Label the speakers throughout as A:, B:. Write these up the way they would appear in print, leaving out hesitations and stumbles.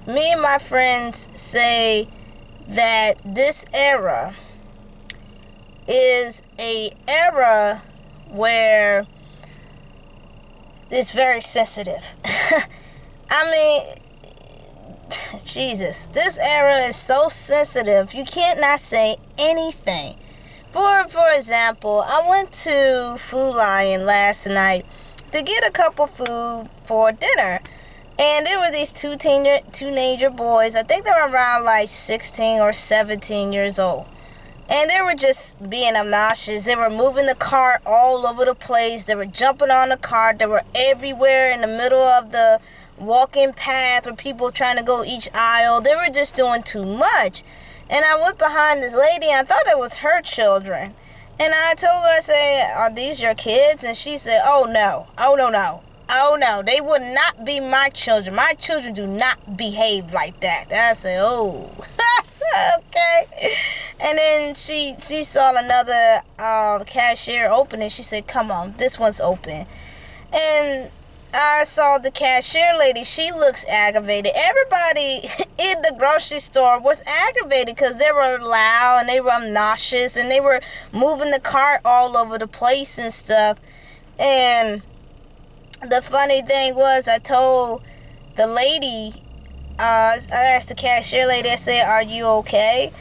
A: me and my friends say that this era is a era where it's very sensitive. I mean, Jesus, this era is so sensitive. You can't not say anything. For example, I went to Food Lion last night to get a cup of food for dinner. And there were these two teenager boys. I think they were around like 16 or 17 years old. And they were just being obnoxious. They were moving the cart all over the place. They were jumping on the cart. They were everywhere in the middle of the walking path where people trying to go each aisle. They were just doing too much. And I went behind this lady, and I thought it was her children. And I told her, I said, "Are these your kids?" And she said, "Oh, no. Oh, no. Oh, no. They would not be my children. My children do not behave like that." And I said, "Oh, okay." And then she saw another cashier open, and she said, "Come on, this one's open." And I saw the cashier lady. She looks aggravated. Everybody in the grocery store was aggravated because they were loud and they were obnoxious and they were moving the cart all over the place and stuff. And the funny thing was, I told the lady, I asked the cashier lady, I said, "Are you okay?"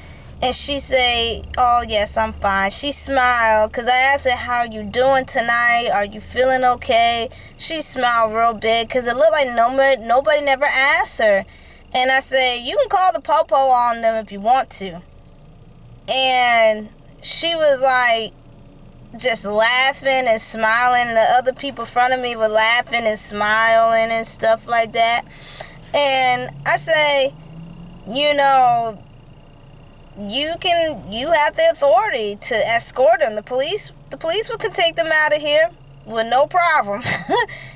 A: And she said, "Oh, yes, I'm fine." She smiled because I asked her, "How you doing tonight? Are you feeling okay?" She smiled real big because it looked like nobody never asked her. And I said, "You can call the popo on them if you want to." And she was like just laughing and smiling. And the other people in front of me were laughing and smiling and stuff like that. And I say, you know, you have the authority to escort them. The police can take them out of here with no problem.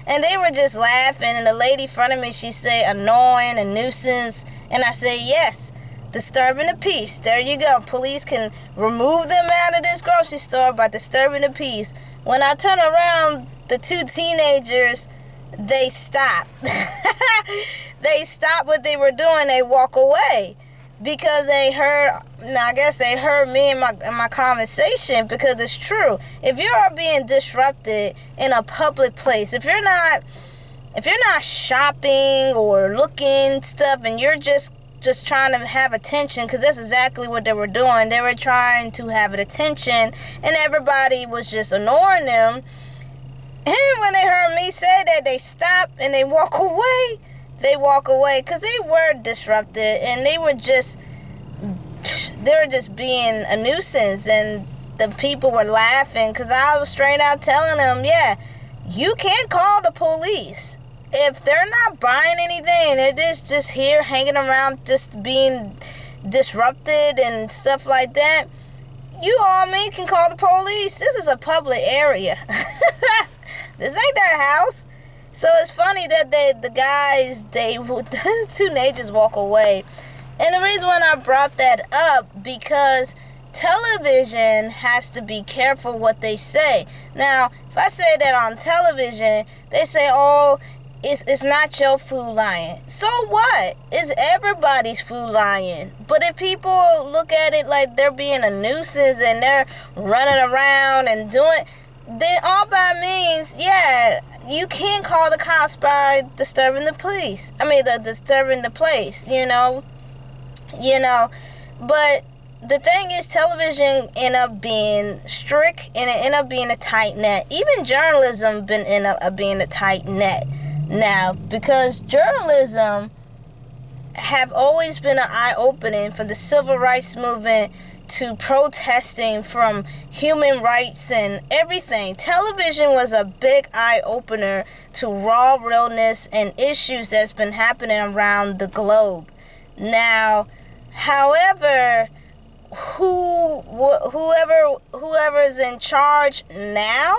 A: And they were just laughing. And the lady in front of me, she said, "Annoying, a nuisance." And I said, "Yes, disturbing the peace." There you go. Police can remove them out of this grocery store by disturbing the peace. When I turn around, the two teenagers, they stop. They stop what they were doing. They walk away because they heard. I guess they heard me in my conversation, because it's true. If you are being disrupted in a public place, if you're not shopping or looking stuff, and you're just trying to have attention, because that's exactly what they were doing. They were trying to have attention, and everybody was just ignoring them. And when they heard me say that, they stop and they walk away. They walk away because they were disrupted, and they were just being a nuisance. And the people were laughing because I was straight out telling them, yeah, you can't call the police. If they're not buying anything, they're just here hanging around, just being disrupted and stuff like that, you all me can call the police. This is a public area. This ain't their house. So it's funny that the teenagers walk away. And the reason why I brought that up, because television has to be careful what they say. Now, if I say that on television, they say, "Oh, it's not your Food Lion." So what? It's everybody's Food Lion. But if people look at it like they're being a nuisance and they're running around and doing, then all by means, yeah, you can call the cops by disturbing the police. Disturbing the place, you know. But the thing is, television end up being strict, and it end up being a tight net. Even journalism end up being a tight net now, because journalism have always been an eye-opening for the civil rights movement to protesting from human rights and everything. Television was a big eye-opener to raw realness and issues that's been happening around the globe. Now, however, whoever's in charge now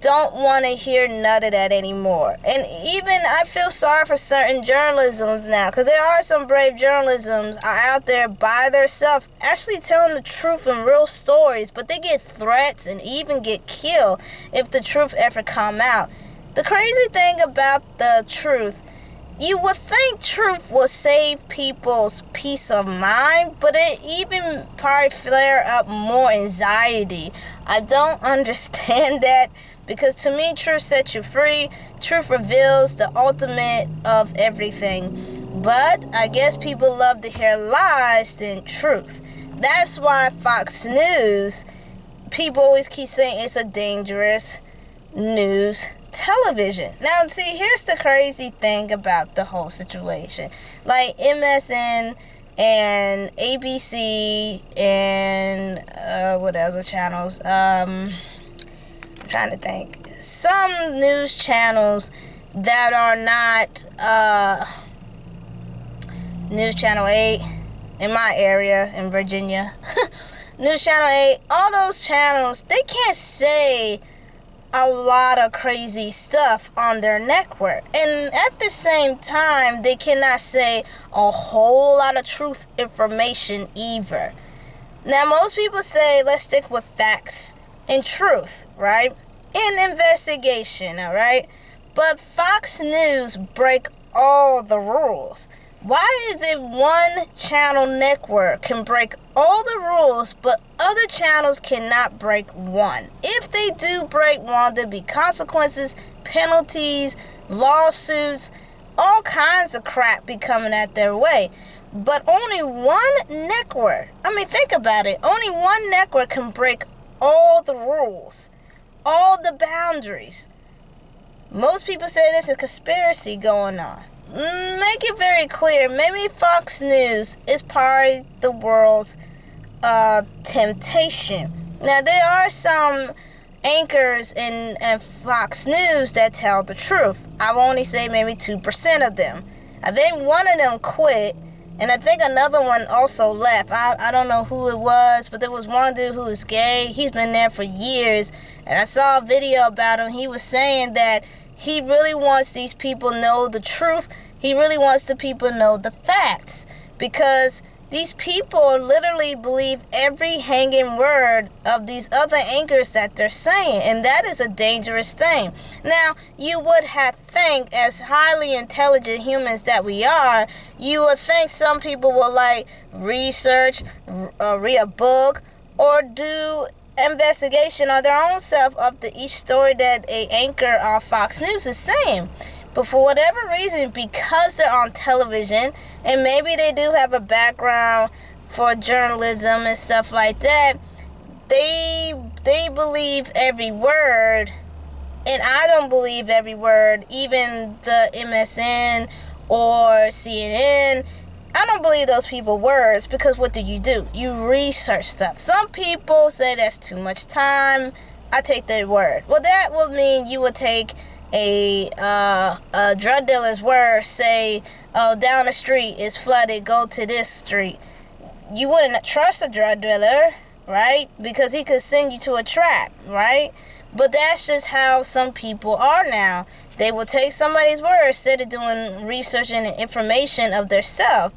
A: don't want to hear none of that anymore. And even I feel sorry for certain journalisms now, because there are some brave journalisms are out there by themselves actually telling the truth and real stories, but they get threats and even get killed if the truth ever come out. The crazy thing about the truth You would think truth will save people's peace of mind, but it even probably flare up more anxiety. I don't understand that, because to me, truth sets you free. Truth reveals the ultimate of everything. But I guess people love to hear lies than truth. That's why Fox News, people always keep saying it's a dangerous news television. Now, see, here's the crazy thing about the whole situation. Like MSN and ABC and what other channels? I'm trying to think. Some news channels that are not News Channel 8 in my area in Virginia. News Channel 8, all those channels, they can't say a lot of crazy stuff on their network, and at the same time they cannot say a whole lot of truth information either. Now, most people say let's stick with facts and truth, right, and investigation, all right, but Fox News break all the rules. Why is it one channel network can break all the rules, but other channels cannot break one? If they do break one, there'll be consequences, penalties, lawsuits, all kinds of crap be coming at their way. But only one network, I mean, think about it, only one network can break all the rules, all the boundaries. Most people say there's a conspiracy going on. Make it very clear. Maybe Fox News is part of the world's temptation. Now, there are some anchors in Fox News that tell the truth. I will only say maybe 2% of them. I think one of them quit, and I think another one also left. I don't know who it was, but there was one dude who was gay. He's been there for years, and I saw a video about him. He was saying that he really wants these people to know the truth. He really wants the people to know the facts, because these people literally believe every hanging word of these other anchors that they're saying, and that is a dangerous thing. Now, you would have think, as highly intelligent humans that we are, you would think some people will like research, read a book, or do investigation on their own self of each story that a anchor on Fox News is saying. But for whatever reason, because they're on television, and maybe they do have a background for journalism and stuff like that, they believe every word, and I don't believe every word. Even the MSN or CNN, I don't believe those people's words, because what do? You research stuff. Some people say that's too much time. I take their word. Well, that would mean you would take a drug dealer's word, say, oh, down the street is flooded, go to this street. You wouldn't trust a drug dealer, right? Because he could send you to a trap, right? But that's just how some people are now. They will take somebody's word instead of doing research and information of their self.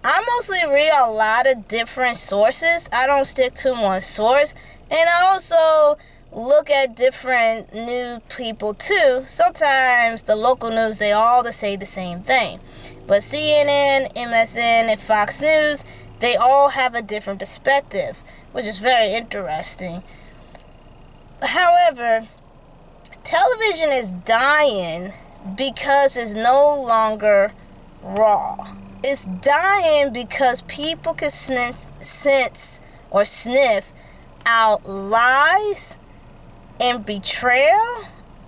A: I mostly read a lot of different sources. I don't stick to one source. And I also look at different news people too. Sometimes the local news, they all say the same thing. But CNN, MSN, and Fox News, they all have a different perspective, which is very interesting. However, television is dying because it's no longer raw. It's dying because people can sniff out lies and betrayal,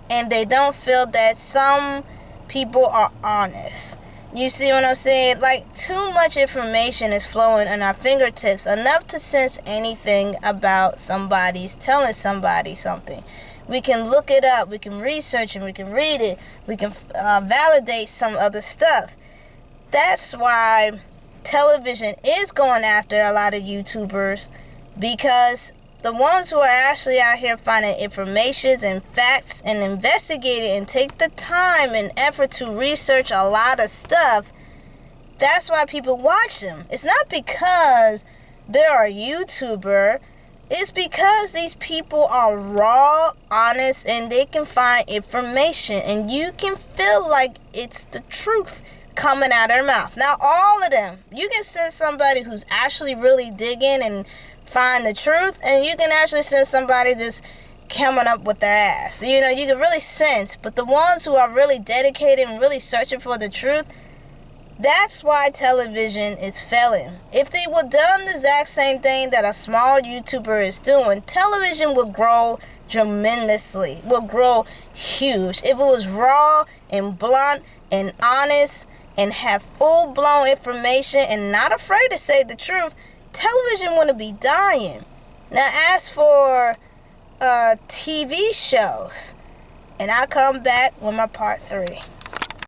A: and they don't feel that some people are honest. You see what I'm saying? Like, too much information is flowing on our fingertips, enough to sense anything about somebody's telling somebody something. We can look it up, we can research it, we can read it, we can validate some other stuff. That's why television is going after a lot of YouTubers, because the ones who are actually out here finding information and facts and investigating and take the time and effort to research a lot of stuff, that's why people watch them. It's not because they're a YouTuber It's because these people are raw, honest, and they can find information, and you can feel like it's the truth coming out of their mouth. Now, all of them, you can send somebody who's actually really digging and find the truth, and you can actually send somebody that's coming up with their ass. You know, you can really sense, but the ones who are really dedicated and really searching for the truth, that's why television is failing. If they would done the exact same thing that a small YouTuber is doing, television would grow tremendously, would grow huge. If it was raw and blunt and honest and have full-blown information and not afraid to say the truth, television wouldn't be dying. Now, as for TV shows, and I'll come back with my part 3.